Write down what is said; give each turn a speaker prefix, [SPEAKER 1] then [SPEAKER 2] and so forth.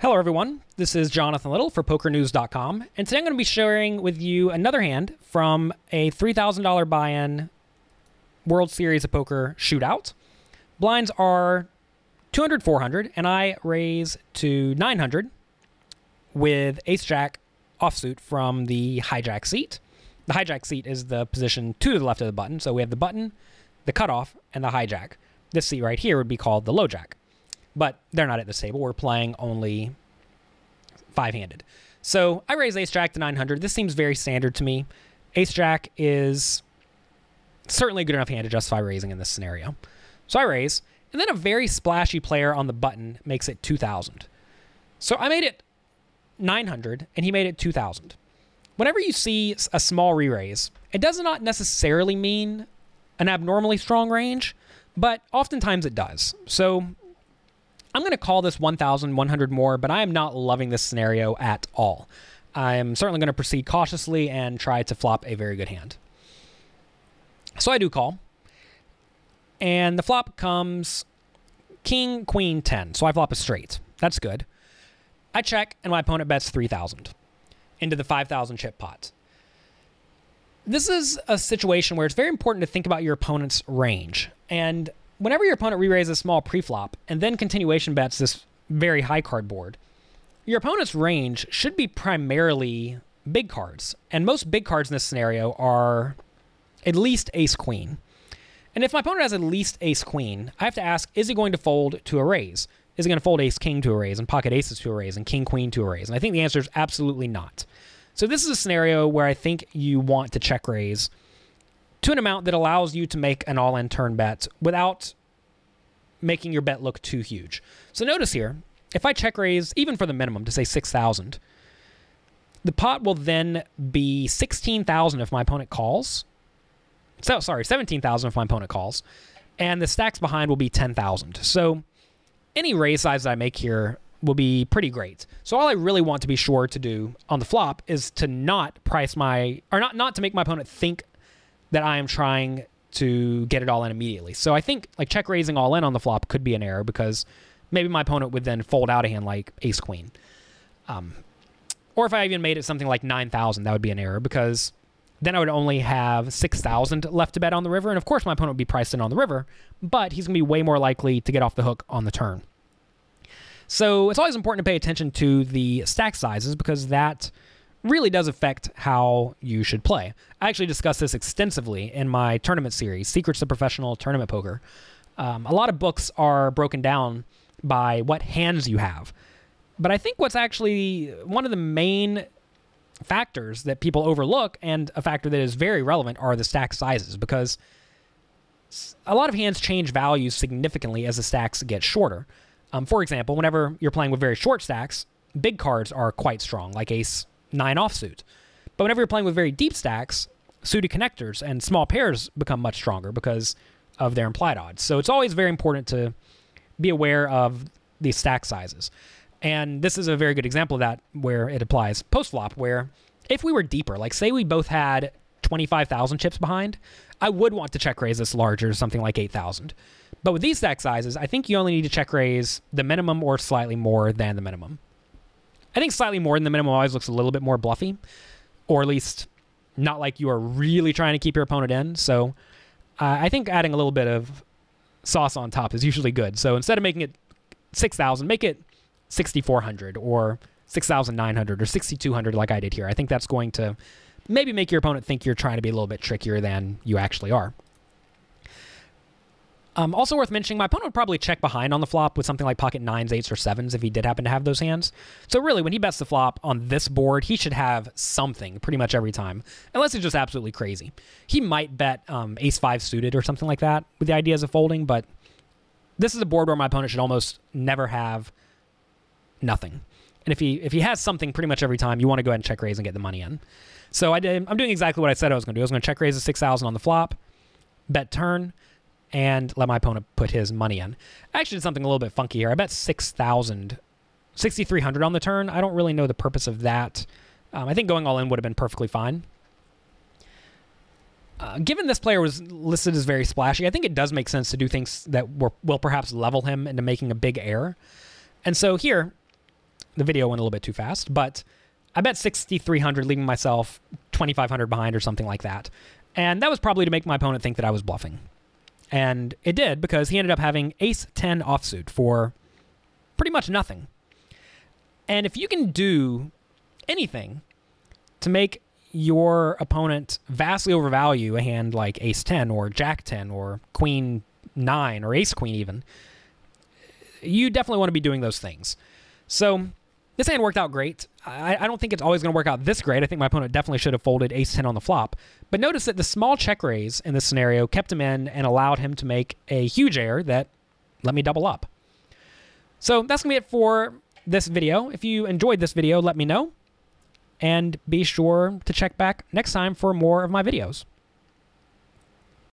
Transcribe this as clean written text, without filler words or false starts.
[SPEAKER 1] Hello everyone, this is Jonathan Little for PokerNews.com, and today I'm going to be sharing with you another hand from a $3,000 buy-in World Series of Poker shootout. Blinds are 200, 400, and I raise to 900 with Ace-Jack offsuit from the hijack seat. The hijack seat is the position to the left of the button, so we have the button, the cutoff, and the hijack. This seat right here would be called the low jack. But they're not at this table. We're playing only five-handed. So I raise Ace-Jack to 900. This seems very standard to me. Ace-Jack is certainly a good enough hand to justify raising in this scenario. So I raise, and then a very splashy player on the button makes it 2,000. So I made it 900, and he made it 2,000. Whenever you see a small re-raise, it does not necessarily mean an abnormally strong range, but oftentimes it does. So I'm going to call this 1,100 more, but I am not loving this scenario at all. I'm certainly going to proceed cautiously and try to flop a very good hand. So I do call. And the flop comes King, Queen, 10. So I flop a straight. That's good. I check, and my opponent bets 3,000 into the 5,000 chip pot. This is a situation where it's very important to think about your opponent's range. And whenever your opponent re-raises small pre-flop and then continuation bets this very high card board, your opponent's range should be primarily big cards. And most big cards in this scenario are at least ace-queen. And if my opponent has at least ace-queen, I have to ask, is he going to fold to a raise? Is he going to fold ace-king to a raise and pocket aces to a raise and king-queen to a raise? And I think the answer is absolutely not. So this is a scenario where I think you want to check raise to an amount that allows you to make an all-in turn bet without making your bet look too huge. So notice here, if I check raise, even for the minimum, to say 6,000, the pot will then be 16,000 if my opponent calls. So, sorry, 17,000 if my opponent calls. And the stacks behind will be 10,000. So any raise size that I make here will be pretty great. So all I really want to be sure to do on the flop is to not price my, or not to make my opponent think that I am trying to get it all in immediately. So I think like check raising all in on the flop could be an error because maybe my opponent would then fold out a hand like ace-queen. Or if I even made it something like 9,000, that would be an error because then I would only have 6,000 left to bet on the river. And of course my opponent would be priced in on the river, but he's going to be way more likely to get off the hook on the turn. So it's always important to pay attention to the stack sizes because that really does affect how you should play. I actually discussed this extensively in my tournament series, Secrets to Professional Tournament Poker. A lot of books are broken down by what hands you have. But I think what's actually one of the main factors that people overlook and a factor that is very relevant are the stack sizes because a lot of hands change values significantly as the stacks get shorter. For example, whenever you're playing with very short stacks, big cards are quite strong, like ace 9 offsuit. But whenever you're playing with very deep stacks, suited connectors and small pairs become much stronger because of their implied odds. So it's always very important to be aware of these stack sizes. And this is a very good example of that where it applies post-flop, where if we were deeper, like say we both had 25,000 chips behind, I would want to check raise this larger, something like 8,000. But with these stack sizes, I think you only need to check raise the minimum or slightly more than the minimum. I think slightly more than the minimum always looks a little bit more bluffy, or at least not like you are really trying to keep your opponent in. So I think adding a little bit of sauce on top is usually good. So instead of making it 6,000, make it 6,400 or 6,900 or 6,200 like I did here. I think that's going to maybe make your opponent think you're trying to be a little bit trickier than you actually are. Also worth mentioning, my opponent would probably check behind on the flop with something like pocket 9s, 8s, or 7s if he did happen to have those hands. So really, when he bets the flop on this board, he should have something pretty much every time, unless it's just absolutely crazy. He might bet ace-5 suited or something like that with the ideas of folding, but this is a board where my opponent should almost never have nothing. And if he has something pretty much every time, you want to go ahead and check raise and get the money in. So I'm doing exactly what I said I was going to do. I was going to check raise the 6,000 on the flop, bet turn, and let my opponent put his money in. I actually did something a little bit funky here. I bet 6,000, 6,300 on the turn. I don't really know the purpose of that. I think going all in would have been perfectly fine. Given this player was listed as very splashy, I think it does make sense to do things that will perhaps level him into making a big error. And so here, The video went a little bit too fast, but I bet 6,300, leaving myself 2,500 behind or something like that. And that was probably to make my opponent think that I was bluffing. And it did, because he ended up having ace-10 offsuit for pretty much nothing. And if you can do anything to make your opponent vastly overvalue a hand like ace-10 or jack-10 or queen-9 or ace-queen even, you definitely want to be doing those things. So this hand worked out great. I don't think it's always going to work out this great. I think my opponent definitely should have folded ace-10 on the flop. But notice that the small check raise in this scenario kept him in and allowed him to make a huge error that let me double up. So that's going to be it for this video. If you enjoyed this video, let me know. And be sure to check back next time for more of my videos.